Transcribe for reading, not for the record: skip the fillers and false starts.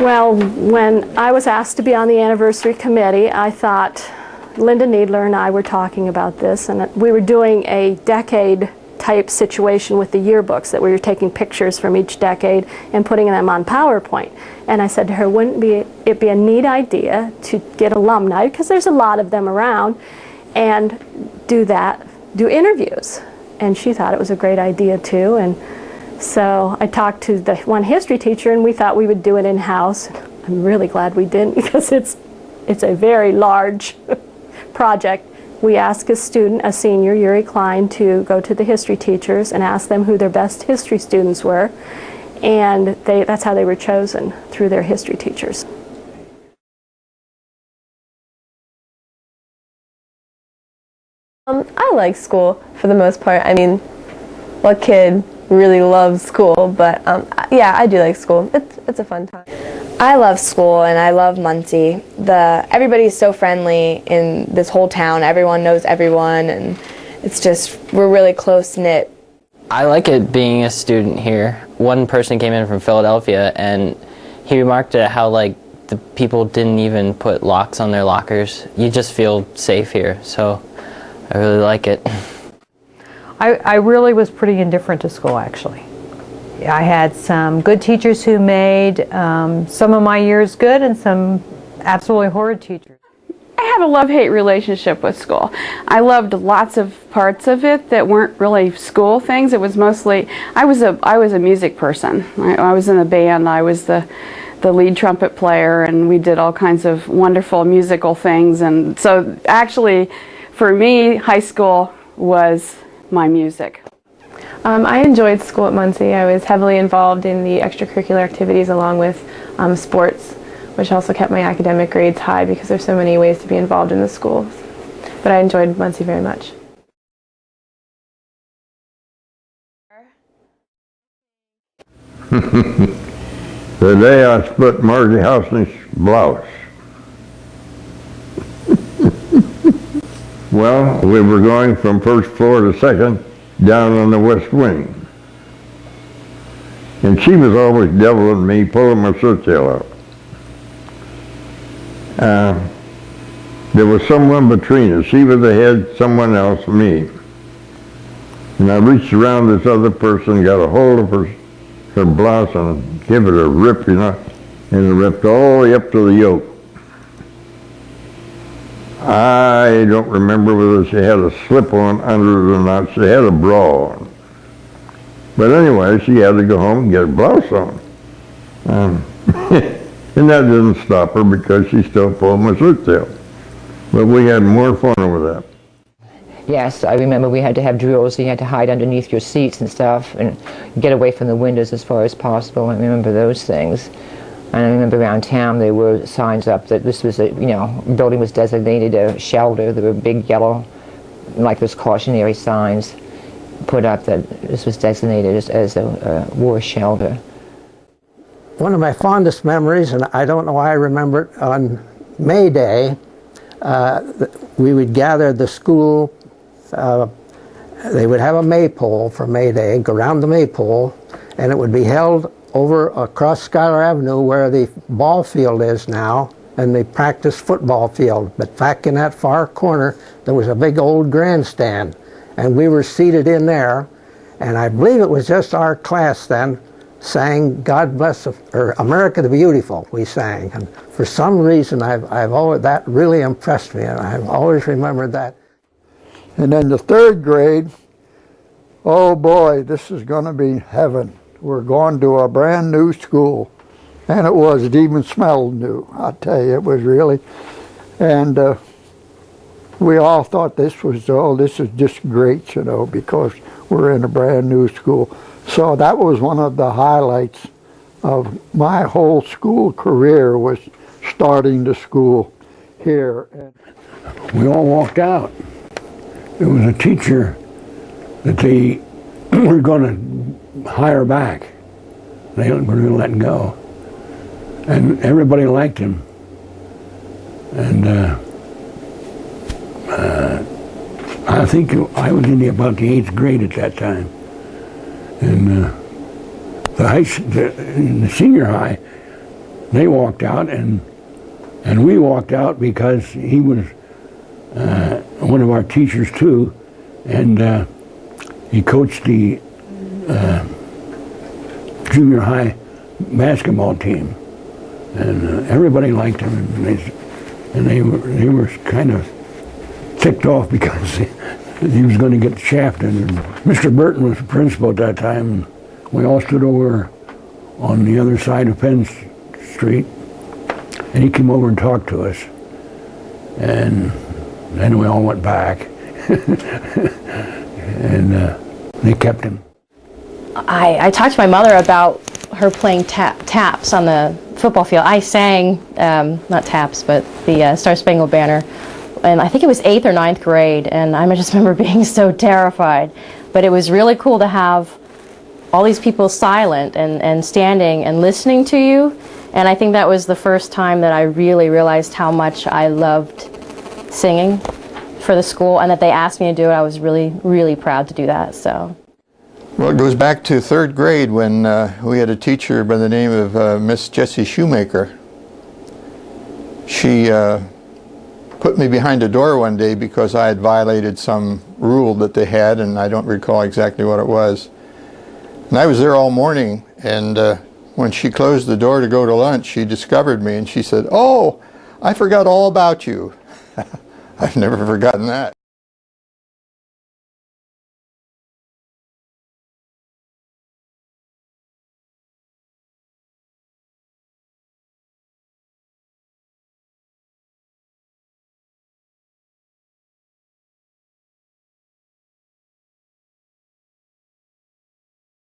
Well, when I was asked to be on the anniversary committee, I thought, Linda Needler and I were talking about this, and we were doing a decade type situation with the yearbooks, that we were taking pictures from each decade and putting them on PowerPoint. And I said to her, wouldn't it be a neat idea to get alumni, because there's a lot of them around, and do interviews? And she thought it was a great idea too. And so I talked to the one history teacher, and we thought we would do it in-house. I'm really glad we didn't, because it's a very large project. We asked a student, a senior, Yuri Klein, to go to the history teachers and ask them who their best history students were, and that's how they were chosen, through their history teachers. I like school for the most part. I mean, what kid really loves school? But yeah, I do like school. It's a fun time. I love school and I love Muncy. Everybody's so friendly in this whole town. Everyone knows everyone, and it's just, we're really close-knit. I like it being a student here. One person came in from Philadelphia, and he remarked at how the people didn't even put locks on their lockers. You just feel safe here, so I really like it. I really was pretty indifferent to school, actually. I had some good teachers who made some of my years good, and some absolutely horrid teachers. I had a love-hate relationship with school. I loved lots of parts of it that weren't really school things. It was mostly, I was a music person. I was in a band. I was the lead trumpet player, and we did all kinds of wonderful musical things. And so actually, for me, high school was my music. I enjoyed school at Muncy. I was heavily involved in the extracurricular activities along with sports, which also kept my academic grades high because there's so many ways to be involved in the schools. But I enjoyed Muncy very much. The day I split Margie Housen's blouse. Well, we were going from first floor to second down on the west wing. And she was always deviling me, pulling my shirt tail out. There was someone between us. She was ahead, someone else, me. And I reached around this other person, got a hold of her blouse and gave it a rip, and it ripped all the way up to the yoke. I don't remember whether she had a slip-on under it or not. She had a bra on. But anyway, she had to go home and get a blouse on. And that didn't stop her because she still pulled my shirt tail. But we had more fun over that. Yes, I remember we had to have drills, so you had to hide underneath your seats and stuff and get away from the windows as far as possible. I remember those things. And I remember around town there were signs up that this was building was designated a shelter. There were big yellow, those cautionary signs put up that this was designated as a war shelter. One of my fondest memories, and I don't know why I remember it, on May Day, we would gather the school. They would have a maypole for May Day, go around the maypole, and it would be held over across Schuyler Avenue where the ball field is now, and the practice football field. But back in that far corner, there was a big old grandstand, and we were seated in there, and I believe it was just our class then sang "God Bless," or "America the Beautiful," we sang. And for some reason, that really impressed me, and I've always remembered that. And in the third grade, oh boy, this is going to be heaven. We're going to a brand new school, and it was even smelled new. I tell you, it was really. And we all thought this is just great, because we're in a brand new school. So that was one of the highlights of my whole school career, was starting the school here. We all walked out. There was a teacher that they were going to hire back. They were going to let him go. And everybody liked him. And I think I was in about the 8th grade at that time. And in the senior high, they walked out, and we walked out because he was one of our teachers too, and he coached the junior high basketball team, and everybody liked him, and they were kind of ticked off because he was going to get shafted. And Mr. Burton was the principal at that time, and we all stood over on the other side of Penn Street, and he came over and talked to us, and then we all went back, and they kept him. I talked to my mother about her playing taps on the football field. I sang, not taps, but the Star Spangled Banner, and I think it was 8th or 9th grade, and I just remember being so terrified. But it was really cool to have all these people silent and standing and listening to you, and I think that was the first time that I really realized how much I loved singing for the school, and that they asked me to do it. I was really, really proud to do that. So. Well, it goes back to 3rd grade when we had a teacher by the name of Miss Jessie Shoemaker. She put me behind a door one day because I had violated some rule that they had, and I don't recall exactly what it was. And I was there all morning, and when she closed the door to go to lunch, she discovered me, and she said, "Oh, I forgot all about you." I've never forgotten that.